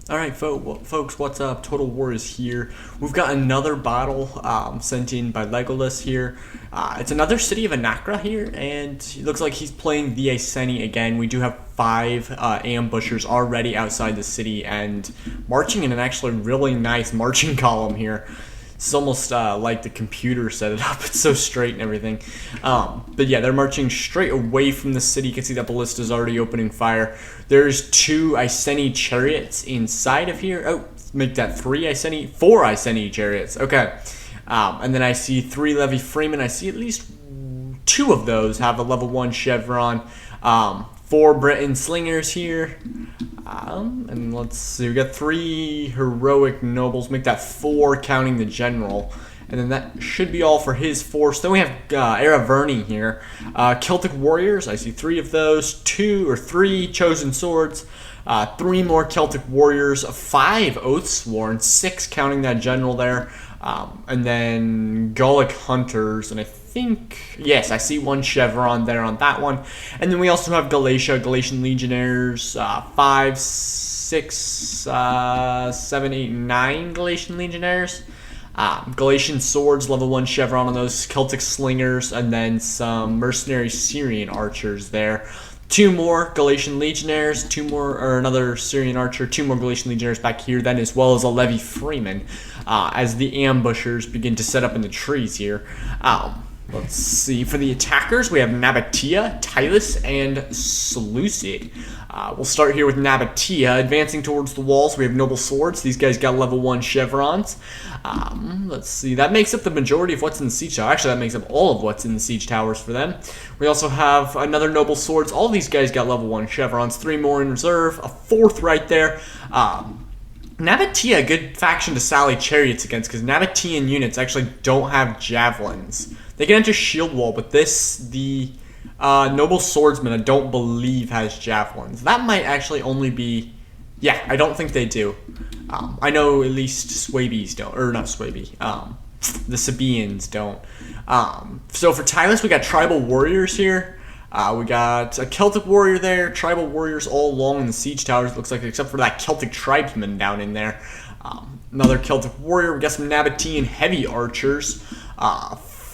Alright, folks, what's up? Total War is here. We've got another battle sent in by Legolas here. It's another city of Anacra here, and it looks like he's playing the Iceni again. We do have 5 ambushers already outside the city and marching in an actually really nice marching column here. It's almost like the computer set it up. It's so straight and everything. But yeah, they're marching straight away from the city. You can see that ballista's already opening fire. There's 2 Iceni chariots inside of here. Oh, make that 4 Iceni chariots. Okay. And then I see 3 Levy Freeman. I see at least 2 of those have a level 1 chevron. 4 Breton slingers here. And let's see, we got 3 heroic nobles, make that 4 counting the general. And then that should be all for his force. Then we have Araverni here. Celtic warriors, I see 3 of those, 2 or 3 chosen swords, 3 more Celtic warriors, 5 Oathsworn, 6 counting that general there. And then Gallic hunters, and I think, yes, I see 1 chevron there on that one. And then we also have Galatian legionnaires, 5, 6, 7, 8, 9 Galatian legionnaires. Galatian swords, level 1 chevron on those, Celtic slingers, and then some mercenary Syrian archers there. 2 more Galatian legionnaires, 2 more, or another Syrian archer, 2 more Galatian legionnaires back here, then as well as a Levy Freeman, as the ambushers begin to set up in the trees here. Let's see, for the attackers, we have Nabatea, Tylus, and Seleucid. We'll start here with Nabatea, advancing towards the walls. We have noble swords. These guys got level 1 chevrons. Let's see, that makes up the majority of what's in the siege tower. Actually, that makes up all of what's in the siege towers for them. We also have another noble swords. All of these guys got level 1 chevrons, 3 more in reserve, a 4th right there. Nabatea, a good faction to sally chariots against, because Nabatean units actually don't have javelins. They can enter shield wall, but the noble swordsman, I don't believe has javelins. That might actually only be, yeah, I don't think they do. I know at least Swabies don't, or not Swaby, the Sabaeans don't. So for Tylus, we got tribal warriors here. We got a Celtic warrior there, tribal warriors all along in the siege towers, it looks like, except for that Celtic tribesman down in there. Another Celtic warrior. We got some Nabatean heavy archers.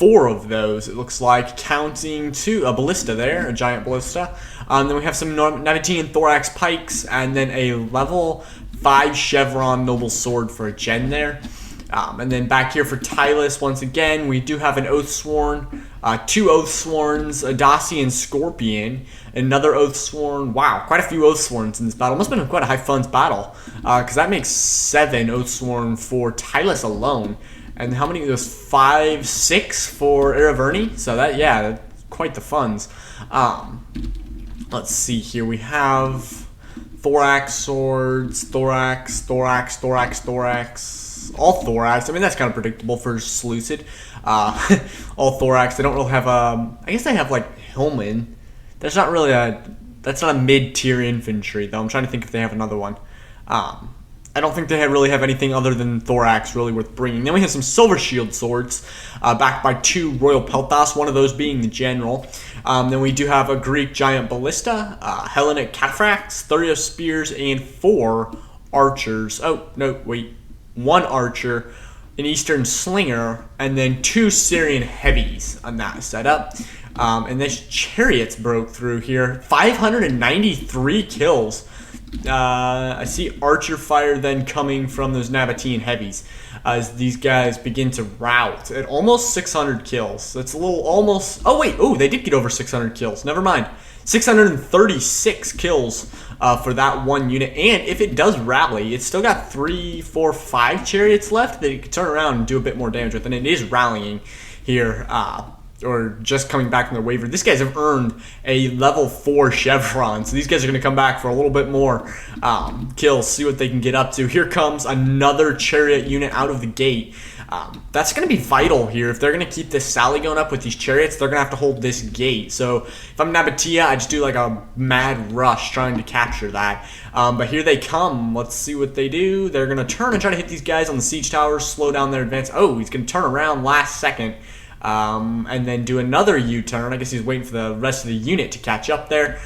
4 of those, it looks like, counting 2, a ballista there, a giant ballista. Then we have some Nabatean thorax pikes, and then a level 5 chevron noble sword for a gen there. And then back here for Tylus, once again, we do have an Oathsworn, 2 Oathsworns, a Dacian Scorpion, another Oathsworn. Wow, quite a few Oathsworns in this battle. Must have been quite a high funds battle, because that makes 7 Oathsworn for Tylus alone. And how many of those? 5, 6 for Araverni? So that, yeah, that's quite the funds. Let's see here. We have thorax swords, thorax, all thorax. I mean, that's kind of predictable for Seleucid. All thorax. They don't really have I guess they have like Hillman. That's not a mid-tier infantry though. I'm trying to think if they have another one. I don't think they really have anything other than thorax really worth bringing. Then we have some silver shield swords, backed by 2 royal peltas, one of those being the general. Then we do have a Greek giant ballista, Hellenic cataphracts, 30 spears, and 4 archers. Oh, no, wait. 1 archer, an eastern slinger, and then 2 Syrian heavies on that setup. And this chariots broke through here. 593 kills. I see archer fire then coming from those Nabatean heavies as these guys begin to rout at almost 600 kills. That's a little almost. Oh wait, oh, they did get over 600 kills. Never mind. 636 kills for that 1 unit. And if it does rally, it's still got 3, 4, 5 chariots left that it can turn around and do a bit more damage with. And it is rallying here. Or just coming back from the waiver. These guys have earned a level 4 chevron, so these guys are going to come back for a little bit more kills, see what they can get up to. Here comes another chariot unit out of the gate. That's going to be vital here. If they're going to keep this sally going up with these chariots, they're going to have to hold this gate. So if I'm Nabatea, I just do like a mad rush trying to capture that. But here they come. Let's see what they do. They're going to turn and try to hit these guys on the siege towers, slow down their advance. Oh, he's going to turn around last second. and then do another U-turn. I guess he's waiting for the rest of the unit to catch up there.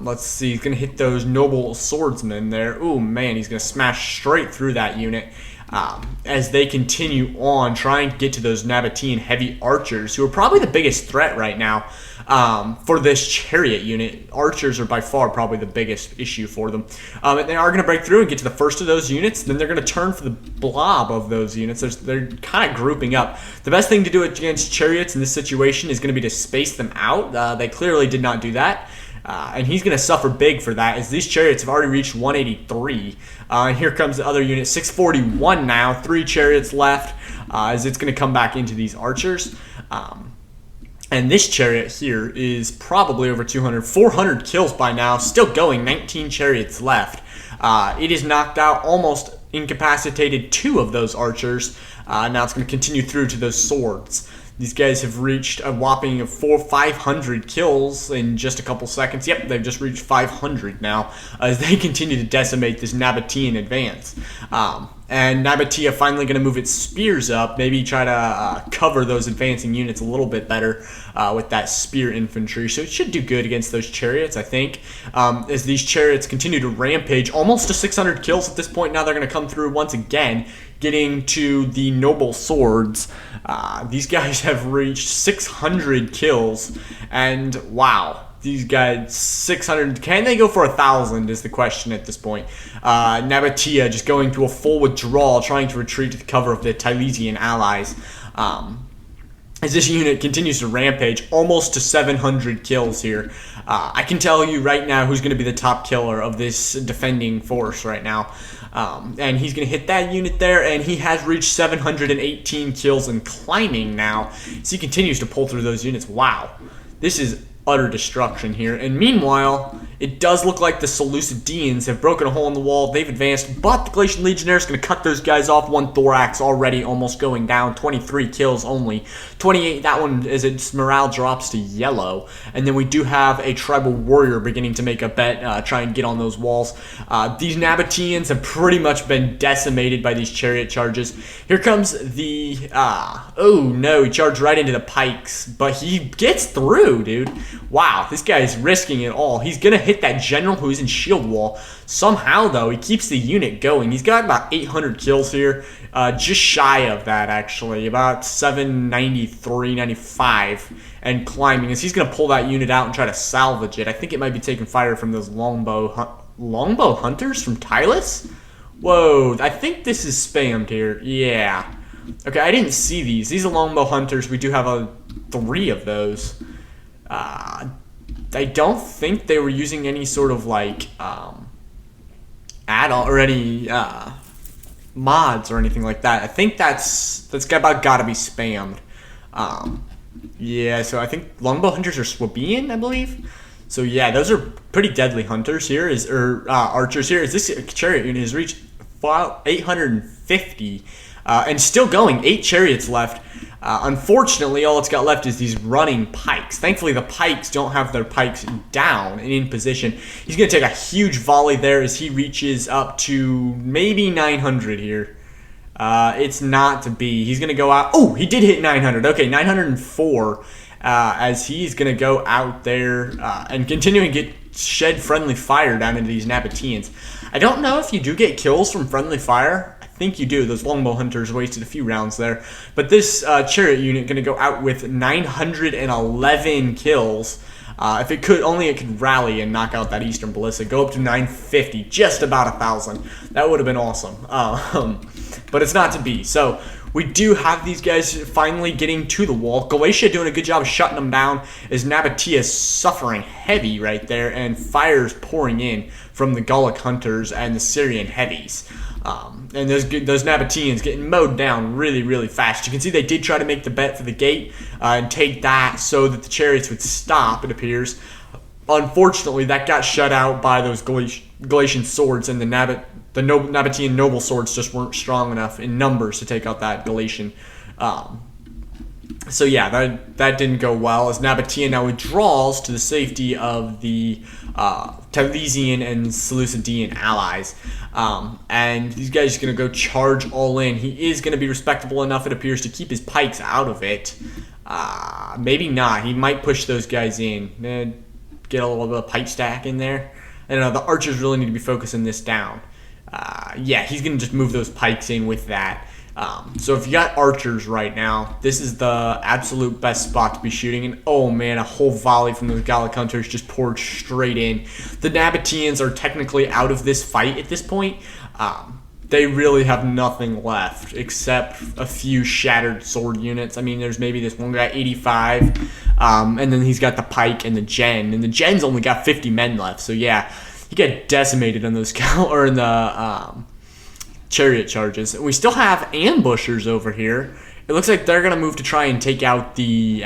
Let's see, he's going to hit those noble swordsmen there. Ooh, man, he's going to smash straight through that unit. As they continue on trying to get to those Nabatean heavy archers, who are probably the biggest threat right now for this chariot unit. Archers are by far probably the biggest issue for them. And they are going to break through and get to the first of those units. Then they're going to turn for the blob of those units. They're kind of grouping up. The best thing to do against chariots in this situation is going to be to space them out. They clearly did not do that. And he's going to suffer big for that, as these chariots have already reached 183. And here comes the other unit, 641 now, 3 chariots left, as it's going to come back into these archers. And this chariot here is probably over 200, 400 kills by now, still going, 19 chariots left. It is knocked out, almost incapacitated 2 of those archers. Now it's going to continue through to those swords. These guys have reached a whopping of 500 kills in just a couple seconds. Yep, they've just reached 500 now as they continue to decimate this Nabatean advance. And Nabatea finally going to move its spears up, maybe try to cover those advancing units a little bit better with that spear infantry. So it should do good against those chariots, I think. As these chariots continue to rampage, almost to 600 kills at this point. Now they're going to come through once again, getting to the noble swords. These guys have reached 600 kills, and wow, these guys 600. Can they go for 1,000 is the question at this point. Nabatea just going to a full withdrawal, trying to retreat to the cover of the Tylesian allies. As this unit continues to rampage, almost to 700 kills here. I can tell you right now who's going to be the top killer of this defending force right now. And he's going to hit that unit there, and he has reached 718 kills and climbing now. So he continues to pull through those units. Wow. This is utter destruction here. And meanwhile, it does look like the Seleucidians have broken a hole in the wall. They've advanced, but the Galatian Legionnaire is going to cut those guys off. 1 thorax already almost going down. 23 kills only. 28, that one as its morale drops to yellow. And then we do have a tribal warrior beginning to make a bet, try and get on those walls. These Nabateans have pretty much been decimated by these chariot charges. Here comes the, oh no, he charged right into the pikes, but he gets through, dude. Wow, this guy is risking it all. He's going to hit that general who's in shield wall. Somehow, though, he keeps the unit going. He's got about 800 kills here. Just shy of that, actually. About 793, 95, and climbing. As he's going to pull that unit out and try to salvage it. I think it might be taking fire from those longbow hunters from Tylus? Whoa, I think this is spammed here. Yeah. Okay, I didn't see these. These are longbow hunters. We do have 3 of those. I don't think they were using any sort of like add-on or any mods or anything like that. I think that's about gotta be spammed. Yeah, so I think longbow hunters are Swabian, I believe. So yeah, those are pretty deadly hunters here, archers here. As this chariot unit has reached 850 and still going. 8 chariots left. Unfortunately, all it's got left is these running pikes. Thankfully, the pikes don't have their pikes down and in position. He's going to take a huge volley there as he reaches up to maybe 900 here. It's not to be. He's going to go out. Oh, he did hit 900. Okay, 904 as he's going to go out there and continue to get shed friendly fire down into these Nabateans. I don't know if you do get kills from friendly fire. I think you do. Those longbow hunters wasted a few rounds there. But this chariot unit going to go out with 911 kills. If it could, only it could rally and knock out that Eastern Ballista. Go up to 950, just about 1,000. That would have been awesome. But it's not to be. So we do have these guys finally getting to the wall. Galatia doing a good job of shutting them down as Nabatea is suffering heavy right there, and fires pouring in from the Gallic hunters and the Syrian heavies. And those Nabateans getting mowed down really, really fast. You can see they did try to make the bet for the gate and take that so that the chariots would stop, it appears. Unfortunately, that got shut out by those Galatian swords, and the Nabatean noble swords just weren't strong enough in numbers to take out that Galatian. So yeah, that didn't go well, as Nabatea now withdraws to the safety of the Tylesian and Seleucidian allies. And these guys are going to go charge all in. He is going to be respectable enough, it appears, to keep his pikes out of it. Maybe not. He might push those guys in. Get a little bit of pipe stack in there. I don't know. The archers really need to be focusing this down. Yeah, he's going to just move those pikes in with that. So if you got archers right now, this is the absolute best spot to be shooting. And oh man, a whole volley from those Gallic hunters just poured straight in. The Nabateans are technically out of this fight at this point. They really have nothing left except a few shattered sword units. I mean, there's maybe this one guy, 85, and then he's got the pike and the gen, and the gen's only got 50 men left. So yeah, he got decimated on those or in the chariot charges. We still have ambushers over here. It looks like they're gonna move to try and take out the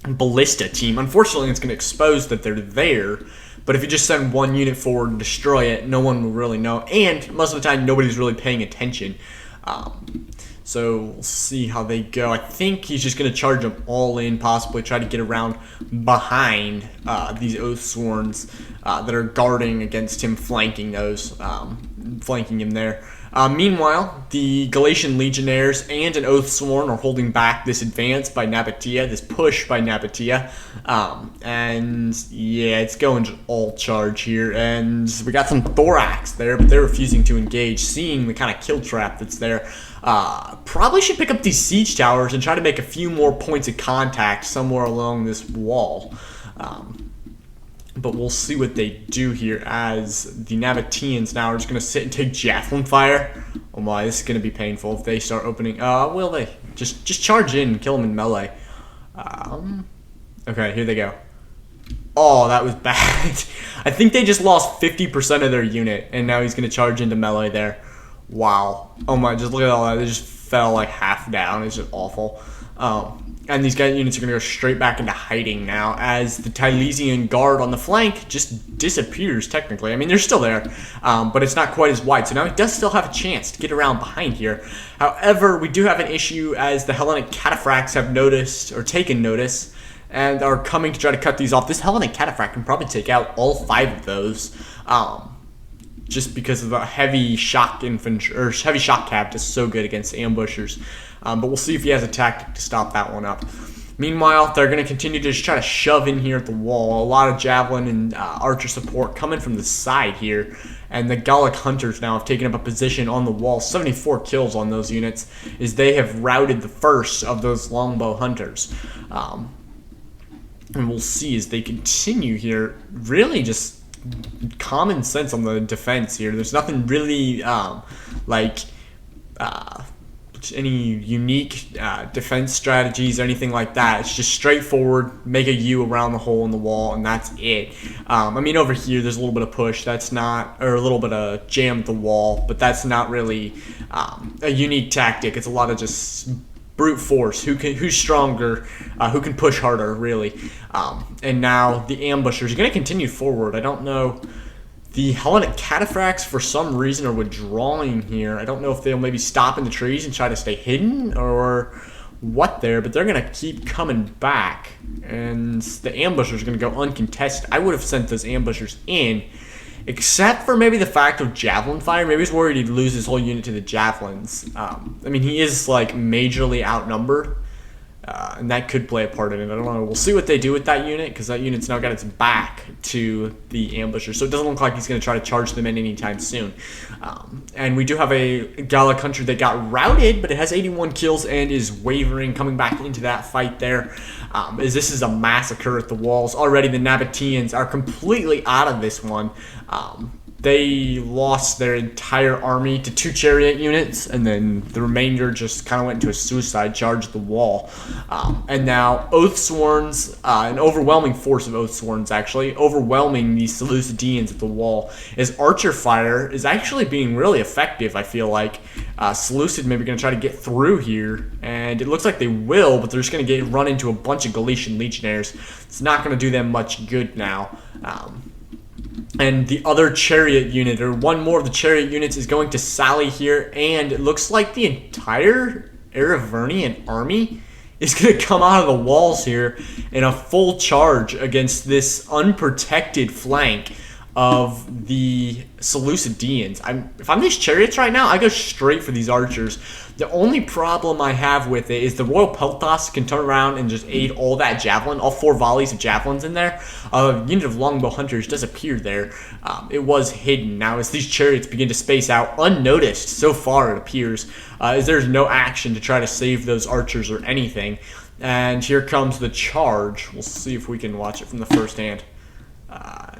ballista team. Unfortunately, it's gonna expose that they're there. But if you just send one unit forward and destroy it, no one will really know. And most of the time, nobody's really paying attention. So we'll see how they go. I think he's just going to charge them all in, possibly try to get around behind these Oathsworns that are guarding against him, flanking him there. Meanwhile, the Galatian legionnaires and an Oathsworn are holding back this advance by Nabatea, this push by Nabatea. And yeah, it's going to all charge here. And we got some thorax there, but they're refusing to engage, seeing the kind of kill trap that's there. Probably should pick up these siege towers and try to make a few more points of contact somewhere along this wall. But we'll see what they do here as the Nabateans now are just going to sit and take javelin fire. Oh my, this is going to be painful if they start opening. Will they? Just charge in and kill them in melee. Okay, here they go. Oh, that was bad. I think they just lost 50% of their unit, and now he's going to charge into melee there. Wow. Oh my, just look at all that. They just fell like half down. It's just awful. And these guy units are going to go straight back into hiding now as the Tylesian guard on the flank just disappears technically. I mean, they're still there, but it's not quite as wide. So now he does still have a chance to get around behind here. However, we do have an issue as the Hellenic cataphracts have noticed or taken notice and are coming to try to cut these off. This Hellenic cataphract can probably take out all 5 of those. Just because of the heavy shock infantry or heavy shock cav is so good against ambushers. But we'll see if he has a tactic to stop that one up. Meanwhile, they're going to continue to just try to shove in here at the wall. A lot of javelin and archer support coming from the side here. And the Gallic hunters now have taken up a position on the wall. 74 kills on those units as they have routed the first of those longbow hunters. And we'll see as they continue here. Really just common sense on the defense here. There's nothing really any unique defense strategies or anything like that. It's just straightforward, make a U around the hole in the wall, and that's it. I mean, over here there's a little bit of push. That's not, or a little bit of jam the wall, but that's not really a unique tactic. It's a lot of just brute force. Who's stronger? Who can push harder? Really. And now the ambushers are going to continue forward. I don't know. The Hellenic cataphracts, for some reason, are withdrawing here. I don't know if they'll maybe stop in the trees and try to stay hidden or what there, but they're going to keep coming back. And the ambushers are going to go uncontested. I would have sent those ambushers in, except for maybe the fact of javelin fire. Maybe he's worried he'd lose his whole unit to the javelins. I mean, he is, like, majorly outnumbered. And that could play a part in it. I don't know. We'll see what they do with that unit, because that unit's now got its back to the ambusher. So it doesn't look like he's going to try to charge them in anytime soon. And we do have a Gallic hunter that got routed, but it has 81 kills and is wavering, coming back into that fight there. As this is a massacre at the walls. Already the Nabateans are completely out of this one. They lost their entire army to 2 chariot units, and then the remainder just kind of went into a suicide charge at the wall. And now Oathsworns, an overwhelming force of Oathsworns actually, overwhelming these Seleucidians at the wall. As archer fire is actually being really effective, I feel like. Seleucid maybe going to try to get through here, and it looks like they will, but they're just going to run into a bunch of Galatian legionnaires. It's not going to do them much good now. And the other chariot unit, or one more of the chariot units, is going to sally here, and it looks like the entire Arvernian army is going to come out of the walls here in a full charge against this unprotected flank of the Seleucidians. If I'm these chariots right now, I go straight for these archers. The only problem I have with it is the Royal Peltas can turn around and just aid all that javelin, all 4 volleys of javelins in there. A unit of longbow hunters does appear there. It was hidden. Now, as these chariots begin to space out, unnoticed so far it appears, as there's no action to try to save those archers or anything. And here comes the charge. We'll see if we can watch it from the first hand.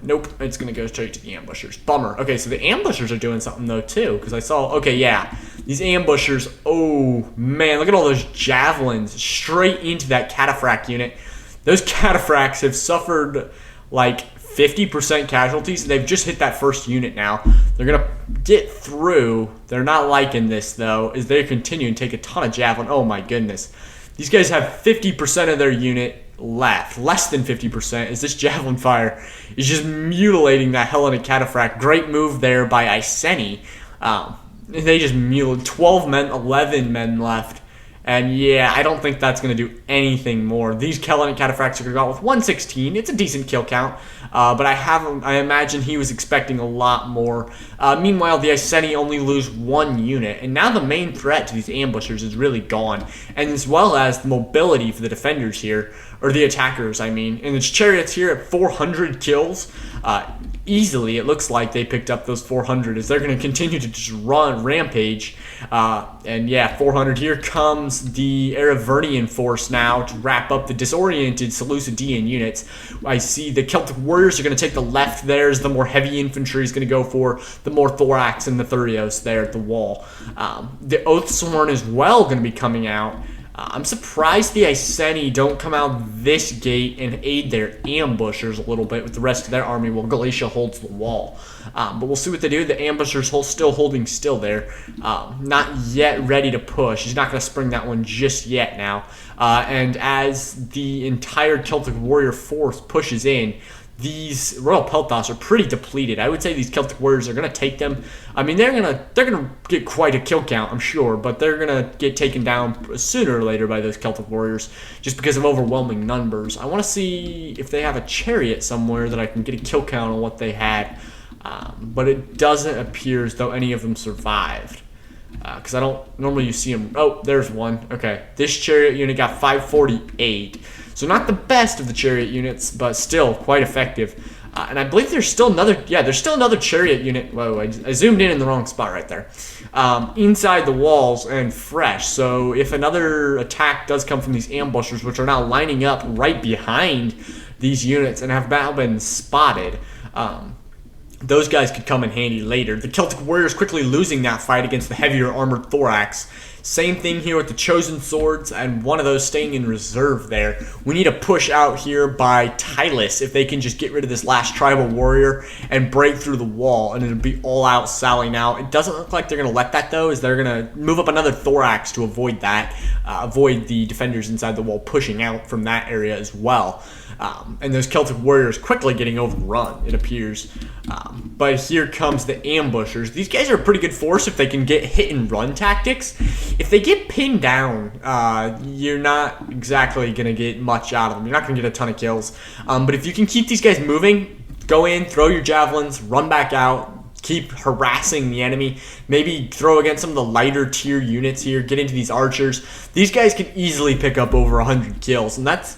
Nope, it's going to go straight to the ambushers. Bummer. Okay, so the ambushers are doing something, though, too, because I saw, okay, yeah, these ambushers, oh, man, look at all those javelins straight into that cataphract unit. Those cataphracts have suffered, like, 50% casualties, and they've just hit that first unit now. They're going to get through. They're not liking this, though, as they continue and take a ton of javelin. Oh, my goodness. These guys have 50% of their unit left, less than 50%, as this javelin fire is just mutilating that Hellenic cataphract. Great move there by Iceni. They just mutilated 12 men, 11 men left. And yeah, I don't think that's going to do anything more. These Hellenic cataphracts are going to go out with 116. It's a decent kill count, but I imagine he was expecting a lot more. Meanwhile, the Iceni only lose 1 unit, and now the main threat to these ambushers is really gone, and as well as the mobility for the defenders here, or the attackers, I mean. And its chariots here at 400 kills. Easily, it looks like they picked up those 400 as they're going to continue to just run rampage. And yeah, 400. Here comes the Aravernian force now to wrap up the disoriented Seleucidian units. I see the Celtic warriors are going to take the left there as the more heavy infantry is going to go for the more thorax and the Thurios there at the wall. The Oathsworn as well going to be coming out. I'm surprised the Iceni don't come out this gate and aid their ambushers a little bit with the rest of their army while Galatia holds the wall. But we'll see what they do. The ambushers still holding still there. Not yet ready to push. He's not going to spring that one just yet now. And as the entire Celtic warrior force pushes in, these Royal Peltas are pretty depleted. I would say these Celtic warriors are going to take them. I mean, they're gonna get quite a kill count, I'm sure, but they're going to get taken down sooner or later by those Celtic warriors just because of overwhelming numbers. I want to see if they have a chariot somewhere that I can get a kill count on what they had, but it doesn't appear as though any of them survived. Because I don't normally you see them. Oh, there's one. Okay, this chariot unit got 548. So not the best of the chariot units, but still quite effective. And I believe there's still another. Yeah, there's still another chariot unit. Whoa, I zoomed in the wrong spot right there. Inside the walls and fresh. So if another attack does come from these ambushers, which are now lining up right behind these units and have now been spotted. Those guys could come in handy later. The Celtic warriors quickly losing that fight against the heavier armored thorax. Same thing here with the chosen swords and one of those staying in reserve there. We need a push out here by Tylus if they can just get rid of this last tribal warrior and break through the wall, and it'll be all out Sally now. It doesn't look like they're going to let that though, as they're going to move up another thorax to avoid that, avoid the defenders inside the wall pushing out from that area as well. And those Celtic warriors quickly getting overrun, it appears. But here comes the ambushers. These guys are a pretty good force if they can get hit and run tactics. If they get pinned down, you're not exactly going to get much out of them. You're not going to get a ton of kills. But if you can keep these guys moving, go in, throw your javelins, run back out, keep harassing the enemy, maybe throw against some of the lighter tier units here, get into these archers. These guys can easily pick up over 100 kills, and that's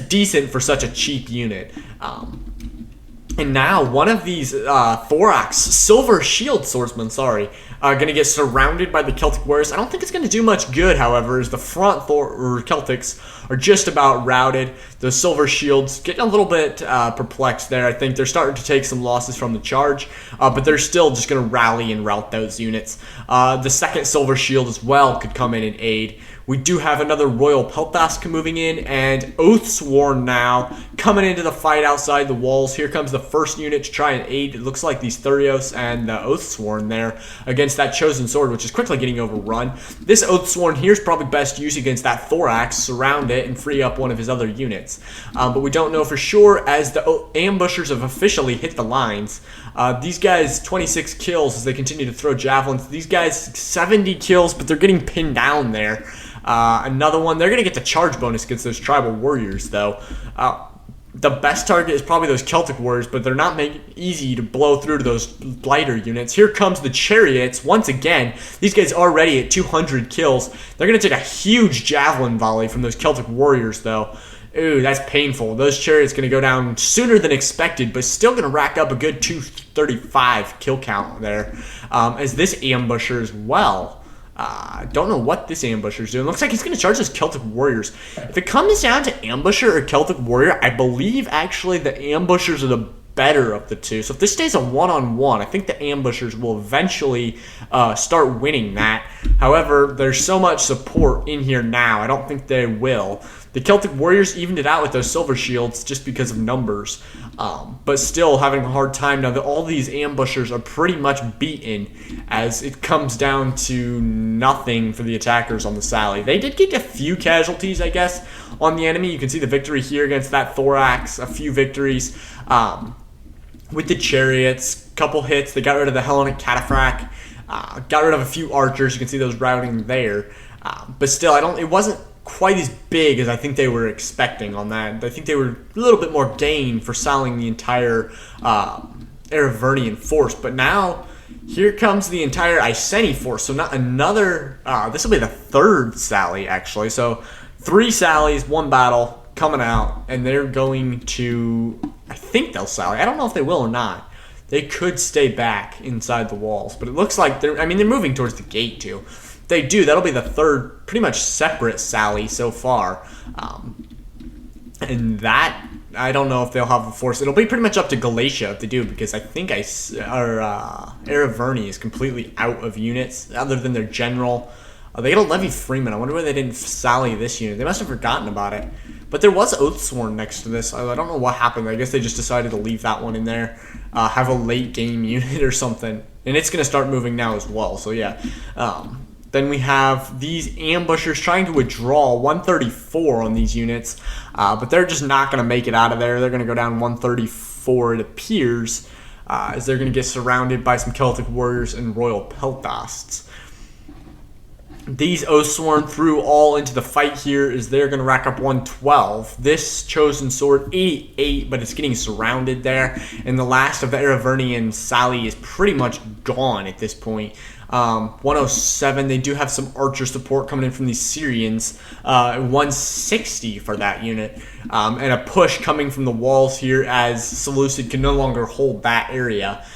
decent for such a cheap unit. And now one of these thorax, silver shield swordsmen, going to get surrounded by the Celtic warriors. I don't think it's going to do much good, however, as the front Celtics are just about routed. The silver shields getting a little bit perplexed there. I think they're starting to take some losses from the charge, but they're still just going to rally and rout those units. The second silver shield as well could come in and aid. We do have another Royal Peltas moving in, and Oathsworn now coming into the fight outside the walls. Here comes the first unit to try and aid. It looks like these Thurios and the Oathsworn there against that chosen sword, which is quickly getting overrun. This Oathsworn here is probably best used against that thorax, surround it, and free up one of his other units. But we don't know for sure as the ambushers have officially hit the lines. These guys, 26 kills as they continue to throw javelins. These guys, 70 kills, but they're getting pinned down there. Another one, they're going to get the charge bonus against those tribal warriors, though. the best target is probably those Celtic Warriors, but they're not easy to blow through to those lighter units. Here comes the Chariots. Once again, these guys are already at 200 kills. They're going to take a huge javelin volley from those Celtic Warriors, though. Ooh, that's painful. Those Chariots going to go down sooner than expected, but still going to rack up a good 235 kill count there. As this ambusher as well. Don't know what this ambusher's doing. Looks like he's going to charge those Celtic Warriors. If it comes down to ambusher or Celtic Warrior, I believe actually the ambushers are the better of the two. So if this stays a one-on-one, I think the ambushers will eventually start winning that. However, there's so much support in here now, I don't think they will. The Celtic Warriors evened it out with those silver shields just because of numbers. But still having a hard time now that all these ambushers are pretty much beaten as it comes down to nothing for the attackers on the Sally. They did get a few casualties, I guess, on the enemy. You can see the victory here against that Thorax, a few victories. With the Chariots, couple hits. They got rid of the Hellenic Cataphract. Got rid of a few archers. You can see those routing there. But still, it wasn't quite as big as I think they were expecting on that. I think they were a little bit more gain for selling the entire Aravernian force. But now, here comes the entire Iceni force. So not another, this will be the third Sally, actually. So 3 Sallies, 1 battle coming out, and they're going to, I think they'll Sally. I don't know if they will or not. They could stay back inside the walls, but it looks like they're moving towards the gate too. They do. That'll be the third pretty much separate Sally so far. And that, I don't know if they'll have a force. It'll be pretty much up to Galatia if they do, because I think Araverni is completely out of units other than their general. They got a Levy Freeman. I wonder why they didn't Sally this unit. They must have forgotten about it. But there was Oathsworn next to this. I don't know what happened. I guess they just decided to leave that one in there. Have a late game unit or something. And it's going to start moving now as well. So yeah. Then we have these ambushers trying to withdraw 134 on these units. But they're just not going to make it out of there. They're going to go down 134, it appears. As they're going to get surrounded by some Celtic Warriors and Royal Peltasts. These Oathsworn threw all into the fight here as they're going to rack up 112. This Chosen Sword, 88, but it's getting surrounded there. And the last of the Aravernian Sally is pretty much gone at this point. 107, they do have some archer support coming in from these Syrians. 160 for that unit. And a push coming from the walls here as Seleucid can no longer hold that area.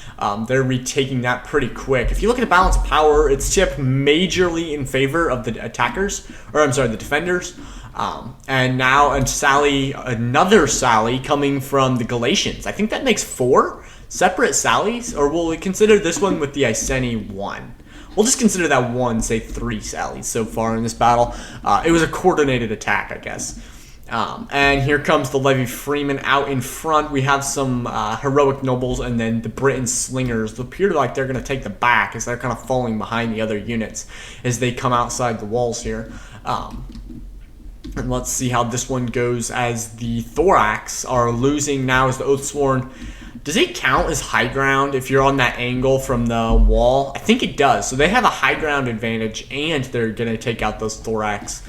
They're retaking that pretty quick. If you look at the balance of power, it's tipped majorly in favor of the attackers, the defenders. And now another Sally coming from the Galatians. I think that makes 4 separate Sallies, or will we consider this one with the Iceni 1? We'll just consider that one, say 3 Sallies so far in this battle. It was a coordinated attack, I guess. And here comes the Levy Freeman out in front. We have some heroic nobles, and then the Britain Slingers appear like they're going to take the back as they're kind of falling behind the other units as they come outside the walls here. And let's see how this one goes as the Thorax are losing now as the Oathsworn. Does it count as high ground if you're on that angle from the wall? I think it does. So they have a high ground advantage, and they're going to take out those Thorax.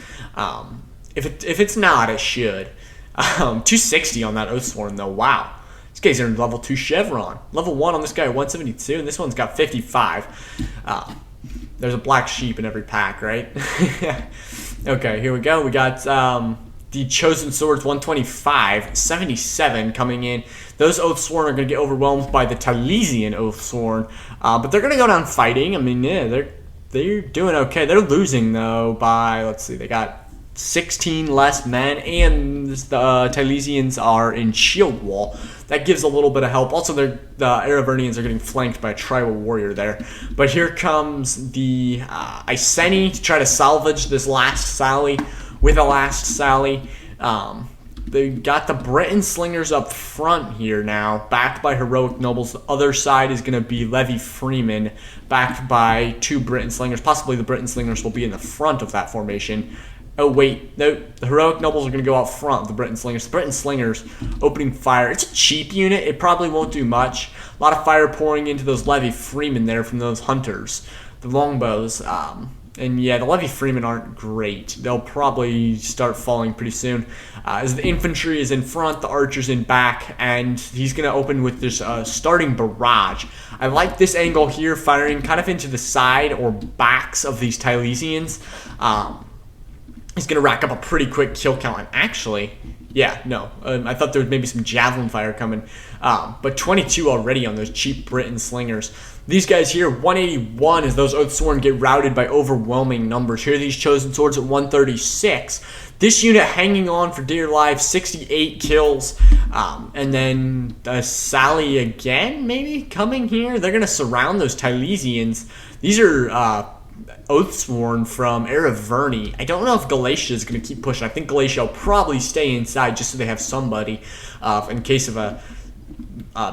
If it's not, it should. 260 on that Oathsworn, though. Wow. These guys are in level 2 Chevron. Level 1 on this guy, 172, and this one's got 55. There's a black sheep in every pack, right? Okay, here we go. We got the Chosen Swords, 125, 77 coming in. Those Oathsworn are going to get overwhelmed by the Talesian Oathsworn, but they're going to go down fighting. I mean, yeah, they're doing okay. They're losing, though, by, let's see, they got 16 less men, and the Talesians are in shield wall. That gives a little bit of help. Also, the Aravernians are getting flanked by a tribal warrior there. But here comes the Iceni to try to salvage this last Sally with a last Sally. They got the Britain Slingers up front here now, backed by heroic nobles. The other side is going to be Levy Freeman, backed by 2 Britain Slingers. Possibly the Britain Slingers will be in the front of that formation. Oh, wait. No, the heroic nobles are going to go out front of the Britain Slingers. The Britain Slingers opening fire. It's a cheap unit. It probably won't do much. A lot of fire pouring into those Levy Freemen there from those hunters. The longbows. And yeah, the Levy Freemen aren't great. They'll probably start falling pretty soon. As the infantry is in front, the archers in back, and he's going to open with this starting barrage. I like this angle here, firing kind of into the side or backs of these Tylesians. He's going to rack up a pretty quick kill count. And actually, yeah, no. I thought there was maybe some javelin fire coming. But 22 already on those cheap Britain slingers. These guys here, 181 as those Oathsworn get routed by overwhelming numbers. Here are these Chosen Swords at 136. This unit hanging on for dear life, 68 kills. And then Sally again, maybe, coming here. They're going to surround those Tylesians. These are Oathsworn from Araverni. I don't know if Galatia is going to keep pushing. I think Galatia will probably stay inside just so they have somebody in case of a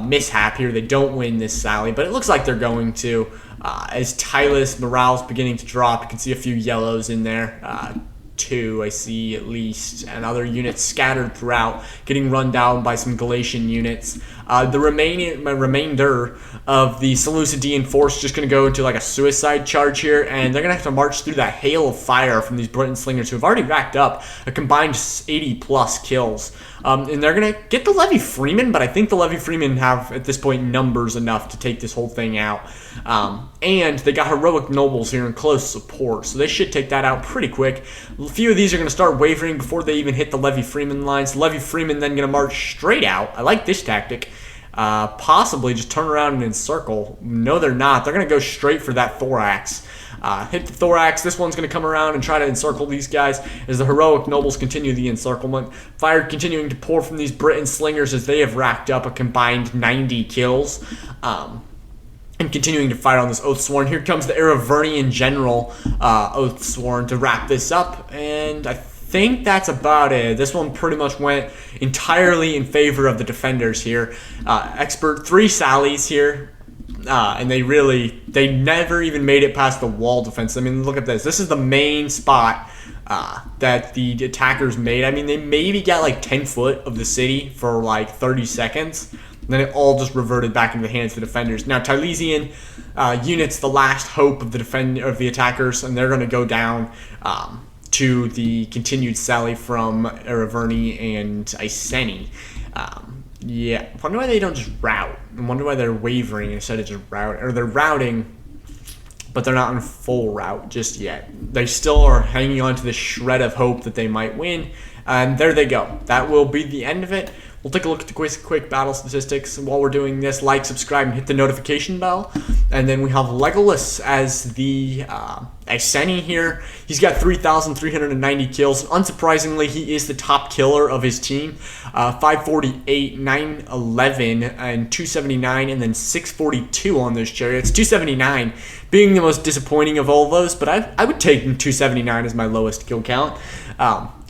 mishap here. They don't win this Sally, but it looks like they're going to. As Tylus morale's beginning to drop, you can see a few yellows in there. Two, I see at least, and other units scattered throughout, getting run down by some Galatian units. The remainder of the Seleucidian force just going to go into like a suicide charge here, and they're going to have to march through that hail of fire from these Britain slingers who have already racked up a combined 80 plus kills. And they're going to get the Levy Freemen, but I think the Levy Freemen have, at this point, numbers enough to take this whole thing out. And they got heroic nobles here in close support, so they should take that out pretty quick. A few of these are going to start wavering before they even hit the Levy Freemen lines. The Levy Freemen then going to march straight out. I like this tactic. Possibly just turn around and encircle. No, they're not. They're going to go straight for that thorax. Hit the thorax. This one's going to come around and try to encircle these guys as the heroic nobles continue the encirclement. Fire continuing to pour from these Britain slingers as they have racked up a combined 90 kills. And continuing to fire on this Oathsworn. Here comes the Aravernian general Oathsworn to wrap this up, and I think that's about it. This one pretty much went entirely in favor of the defenders here. Expert 3 Sallies here. And they never even made it past the wall defense. I mean, look at this. This is the main spot that the attackers made. I mean, they maybe got like 10 foot of the city for like 30 seconds. And then it all just reverted back into the hands of the defenders. Now, Tylesian units, the last hope of the attackers, and they're going to go down to the continued sally from Araverni and Iceni. Yeah, I wonder why they don't just rout. I wonder why they're wavering instead of just rout. Or they're routing, but they're not in full rout just yet. They still are hanging on to this shred of hope that they might win. And there they go. That will be the end of it. We'll take a look at the quick battle statistics. And while we're doing this, like, subscribe, and hit the notification bell. And then we have Legolas as the Iceni here. He's got 3,390 kills. Unsurprisingly, he is the top killer of his team. 548, 911, and 279, and then 642 on those chariots. 279 being the most disappointing of all those, but I would take 279 as my lowest kill count.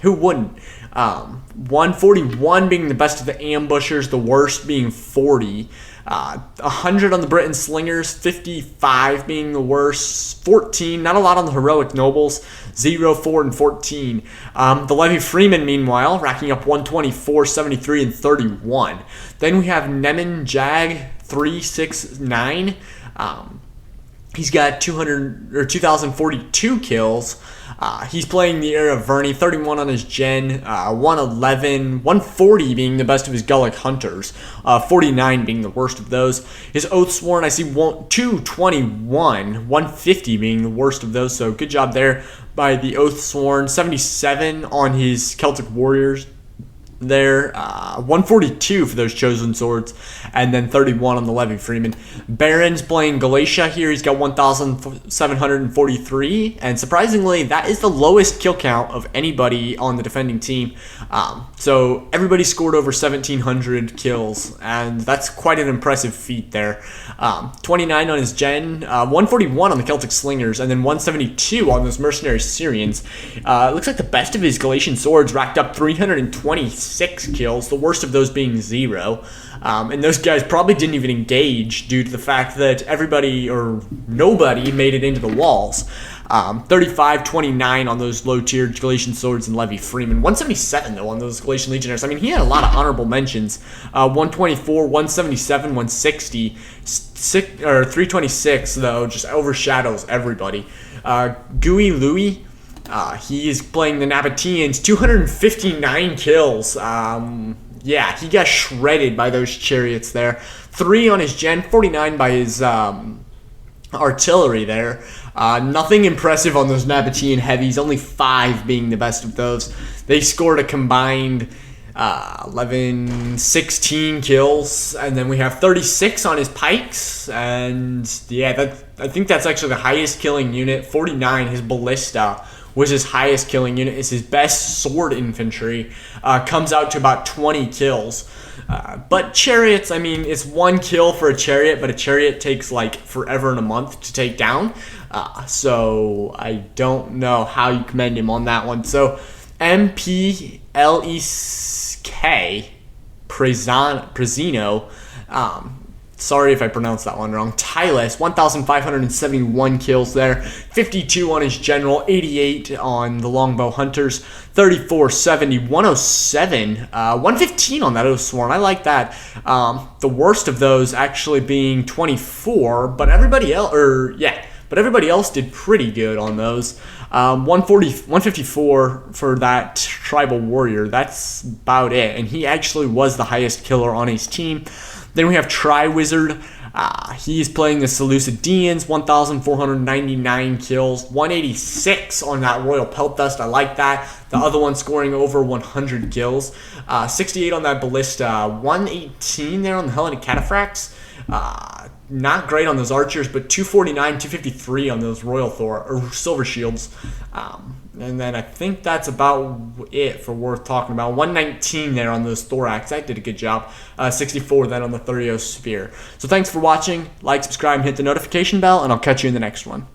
Who wouldn't? 141 being the best of the ambushers, the worst being 40. 100 on the Britain slingers, 55 being the worst, 14, not a lot on the heroic nobles, 0, 4, and 14. The Levy Freemen, meanwhile, racking up 124, 73, and 31. Then we have Nemen Jag, 369. He's got 2,042 kills. He's playing the Araverni, 31 on his gen, 111, 140 being the best of his Gullic Hunters, 49 being the worst of those. His Oathsworn, I see 221, 150 being the worst of those, so good job there by the Oathsworn. 77 on his Celtic Warriors there, 142 for those Chosen Swords, and then 31 on the Levy Freeman. Baron's playing Galatia here. He's got 1,743, and surprisingly, that is the lowest kill count of anybody on the defending team. So everybody scored over 1,700 kills, and that's quite an impressive feat there. 29 on his gen, 141 on the Celtic Slingers, and then 172 on those mercenary Syrians. It looks like the best of his Galatian Swords racked up 326 kills, the worst of those being 0. And those guys probably didn't even engage due to the fact that everybody or nobody made it into the walls. 35, 29 on those low-tier Galatian Swords and Levy Freeman. 177, though, on those Galatian Legionnaires. I mean, he had a lot of honorable mentions. 124, 177, 160. 326, though, just overshadows everybody. Gooey Louie. He is playing the Nabateans, 259 kills. Yeah, he got shredded by those chariots there. 3 on his gen, 49 by his artillery there. Nothing impressive on those Nabatean heavies, only 5 being the best of those. They scored a combined 11, 16 kills, and then we have 36 on his pikes, and yeah, I think that's actually the highest killing unit. 49, his ballista was his highest killing unit. It's his best sword infantry. Comes out to about 20 kills. But chariots, I mean, it's 1 kill for a chariot, but a chariot takes like forever and a month to take down. So I don't know how you commend him on that one. So MPLEK Prezino, sorry if I pronounced that one wrong. Tylus, 1,571 kills there. 52 on his general, 88 on the longbow hunters, 34, 70, 107, 115 on that Oathsworn. I like that. The worst of those actually being 24, but everybody else did pretty good on those. 154 for that tribal warrior. That's about it. And he actually was the highest killer on his team. Then we have Tri-Wizard. He's playing the Seleucidians, 1,499 kills, 186 on that Royal Pelt Dust. I like that. The other one scoring over 100 kills. 68 on that Ballista, 118 there on the Hellenic Cataphracts. Not great on those archers, but 249, 253 on those Royal Thor or Silver Shields. And then I think that's about it for worth talking about. 119 there on those Thorax. That did a good job. 64 then on the Thurios Spear. So thanks for watching. Like, subscribe, and hit the notification bell, and I'll catch you in the next one.